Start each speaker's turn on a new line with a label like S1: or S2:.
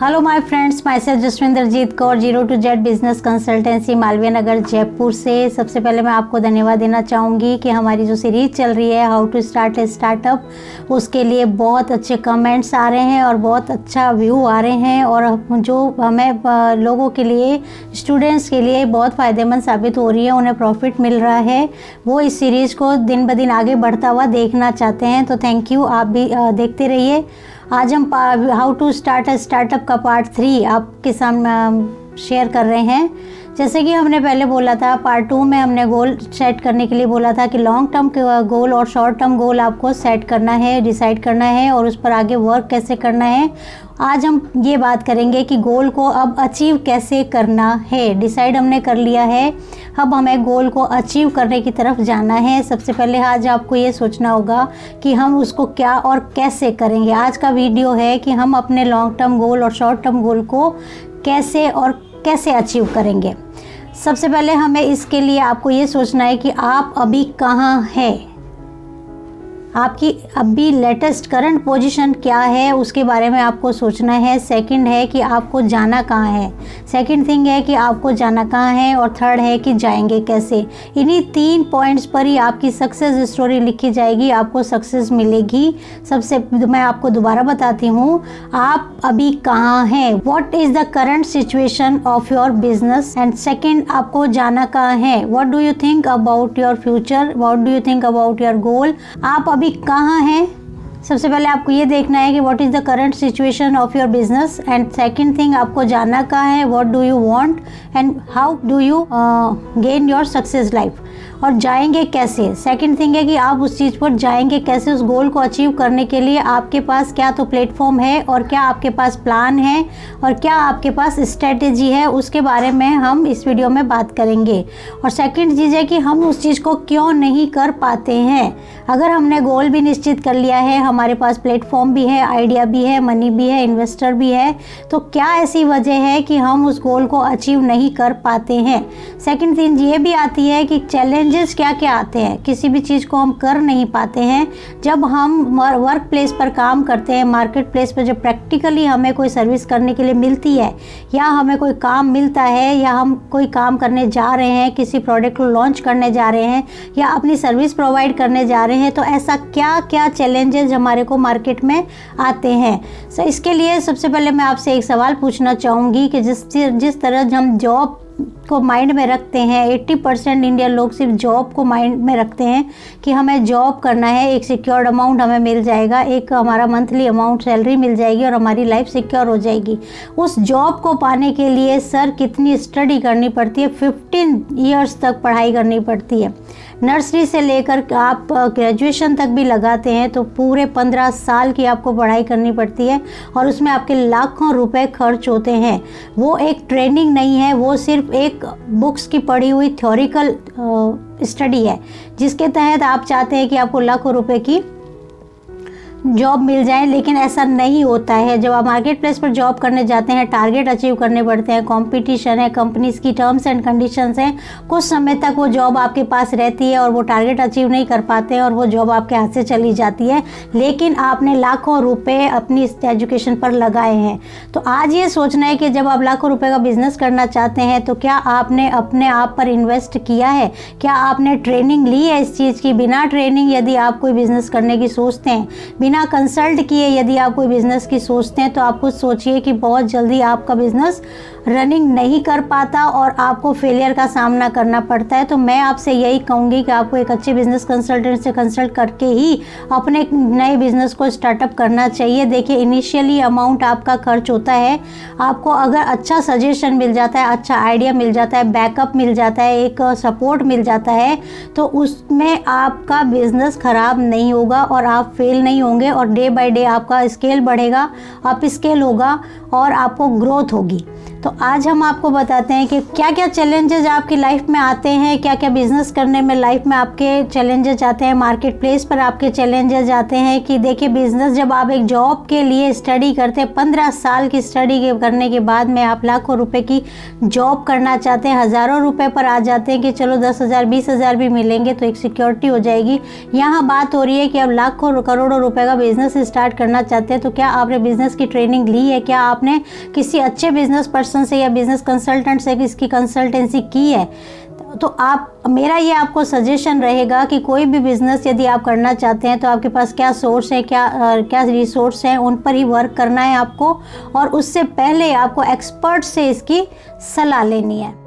S1: Hello my friends, myself Jaswinderjit Kaur, 0 to Z business consultancy, Malviya Nagar, Jaipur से। सबसे पहले मैं आपको धन्यवाद देना चाहूँगी कि हमारी जो सीरीज़ चल रही है how to start a startup, उसके लिए बहुत अच्छे कमेंट्स आ रहे हैं और बहुत अच्छा व्यू आ रहे हैं और जो हमें लोगों के लिए, स्टूडेंट्स के लिए बहुत फ़ायदेमंद साबित हो रही है, उन्हें प्रॉफिट मिल रहा है। वो इस सीरीज़ को दिन ब दिन आगे बढ़ता हुआ देखना चाहते हैं, तो थैंक यू, आप भी देखते रहिए। आज हम how to start a startup का पार्ट 3 आपके सामने शेयर कर रहे हैं। जैसे कि हमने पहले बोला था, पार्ट 2 में हमने गोल सेट करने के लिए बोला था कि लॉन्ग टर्म गोल और शॉर्ट टर्म गोल आपको सेट करना है, डिसाइड करना है और उस पर आगे वर्क कैसे करना है। आज हम ये बात करेंगे कि गोल को अब अचीव कैसे करना है। डिसाइड हमने कर लिया है, अब हमें गोल को अचीव करने की तरफ जाना है। सबसे पहले आज आपको ये सोचना होगा कि हम उसको क्या और कैसे करेंगे। आज का वीडियो है कि हम अपने लॉन्ग टर्म गोल और शॉर्ट टर्म गोल को कैसे अचीव करेंगे। सबसे पहले हमें इसके लिए आपको ये सोचना है कि आप अभी कहाँ हैं, आपकी अभी लेटेस्ट करंट पोजीशन क्या है, उसके बारे में आपको सोचना है। सेकंड है कि आपको जाना कहाँ है, सेकंड थिंग है कि आपको जाना कहाँ है और थर्ड है कि जाएंगे कैसे। इन्हीं 3 पॉइंट्स पर ही आपकी सक्सेस स्टोरी लिखी जाएगी, आपको सक्सेस मिलेगी। सबसे मैं आपको दोबारा बताती हूँ, आप अभी कहाँ हैं, what is the current situation of your business, and second आपको जाना कहाँ है, what do you think about your future, what do you think about your goal. आप अभी कहाँ हैं, सबसे पहले आपको ये देखना है कि what is the current situation of your business, and second thing आपको जानना कहाँ है, what do you want and how do you gain your success life, और जाएंगे कैसे। सेकंड थिंग है कि आप उस चीज़ पर जाएंगे कैसे, उस गोल को अचीव करने के लिए आपके पास क्या तो प्लेटफॉर्म है और क्या आपके पास प्लान है और क्या आपके पास स्ट्रेटेजी है, उसके बारे में हम इस वीडियो में बात करेंगे। और सेकंड चीज़ है कि हम उस चीज़ को क्यों नहीं कर पाते हैं। अगर हमने गोल भी निश्चित कर लिया है, हमारे पास प्लेटफॉर्म भी है, आइडिया भी है, मनी भी है, इन्वेस्टर भी है, तो क्या ऐसी वजह है कि हम उस गोल को अचीव नहीं कर पाते हैं। सेकंड थिंग ये भी आती है कि चैलेंजेस क्या क्या आते हैं, किसी भी चीज़ को हम कर नहीं पाते हैं। जब हम वर्क प्लेस पर काम करते हैं, मार्केट प्लेस पर जब प्रैक्टिकली हमें कोई सर्विस करने के लिए मिलती है या हमें कोई काम मिलता है या हम कोई काम करने जा रहे हैं, किसी प्रोडक्ट को लॉन्च करने जा रहे हैं या अपनी सर्विस प्रोवाइड करने जा रहे हैं, तो ऐसा क्या क्या चैलेंजेस हमारे को मार्केट में आते हैं। सो इसके लिए सबसे पहले मैं आपसे एक सवाल पूछना चाहूँगी कि जिस तरह हम जॉब को माइंड में रखते हैं, 80% इंडियन लोग सिर्फ जॉब को माइंड में रखते हैं कि हमें जॉब करना है, एक सिक्योर्ड अमाउंट हमें मिल जाएगा, एक हमारा मंथली अमाउंट सैलरी मिल जाएगी और हमारी लाइफ सिक्योर हो जाएगी। उस जॉब को पाने के लिए सर कितनी स्टडी करनी पड़ती है, 15 ईयर्स तक पढ़ाई करनी पड़ती है। नर्सरी से लेकर आप ग्रेजुएशन तक भी लगाते हैं तो पूरे 15 साल की आपको पढ़ाई करनी पड़ती है और उसमें आपके लाखों रुपए खर्च होते हैं। वो एक ट्रेनिंग नहीं है, वो सिर्फ एक बुक्स की पढ़ी हुई थ्योरिकल स्टडी है, जिसके तहत आप चाहते हैं कि आपको लाखों रुपए की जॉब मिल जाए, लेकिन ऐसा नहीं होता है। जब आप मार्केट प्लेस पर जॉब करने जाते हैं, टारगेट अचीव करने पड़ते हैं, कंपटीशन है, कंपनीज की टर्म्स एंड कंडीशंस हैं, कुछ समय तक वो जॉब आपके पास रहती है और वो टारगेट अचीव नहीं कर पाते हैं और वो जॉब आपके हाथ से चली जाती है, लेकिन आपने लाखों रुपए अपनी एजुकेशन पर लगाए हैं। तो आज ये सोचना है कि जब आप लाखों रुपए का बिजनेस करना चाहते हैं तो क्या आपने अपने आप पर इन्वेस्ट किया है, क्या आपने ट्रेनिंग ली है इस चीज़ की। बिना ट्रेनिंग यदि आप कोई बिजनेस करने की सोचते हैं, बिना कंसल्ट किए यदि आप कोई बिज़नेस की सोचते हैं, तो आप खुद सोचिए कि बहुत जल्दी आपका बिज़नेस रनिंग नहीं कर पाता और आपको फेलियर का सामना करना पड़ता है। तो मैं आपसे यही कहूँगी कि आपको एक अच्छे बिज़नेस कंसल्टेंट से कंसल्ट करके ही अपने नए बिज़नेस को स्टार्टअप करना चाहिए। देखिए, इनिशियली अमाउंट आपका खर्च होता है, आपको अगर अच्छा सजेशन मिल जाता है, अच्छा आइडिया मिल जाता है, बैकअप मिल जाता है, एक सपोर्ट मिल जाता है, तो उसमें आपका बिज़नेस ख़राब नहीं होगा और आप फेल नहीं होंगे और डे बाय डे आपका स्केल बढ़ेगा, अप स्केल होगा और आपको ग्रोथ होगी। तो आज हम आपको बताते हैं कि क्या क्या चैलेंजेस आपकी लाइफ में आते हैं, क्या क्या बिजनेस करने में लाइफ में आपके चैलेंजेस आते हैं, मार्केट प्लेस पर आपके चैलेंजेस आते हैं। कि देखिए बिजनेस जब आप एक जॉब के लिए स्टडी करते हैं, 15 साल की स्टडी करने के बाद में आप लाखों रुपए की जॉब करना चाहते हैं, हज़ारों रुपए पर आ जाते हैं कि चलो 10,000 20,000 भी मिलेंगे तो एक सिक्योरिटी हो जाएगी। यहाँ बात हो रही है कि आप लाखों करोड़ों रुपए का बिजनेस स्टार्ट करना चाहते हैं। तो क्या आपने बिजनेस की ट्रेनिंग ली है? क्या आपने किसी अच्छे बिजनेस पर्सन से या बिजनेस कंसल्टेंट से इसकी कंसल्टेंसी की है? तो आप मेरा ये आपको सजेशन रहेगा कि कोई भी बिज़नेस यदि आप करना चाहते हैं तो आपके पास क्या सोर्स है, क्या रिसोर्स हैं, उन पर ही वर्क करना है आपको, और उससे पहले आपको एक्सपर्ट से इसकी सलाह लेनी है।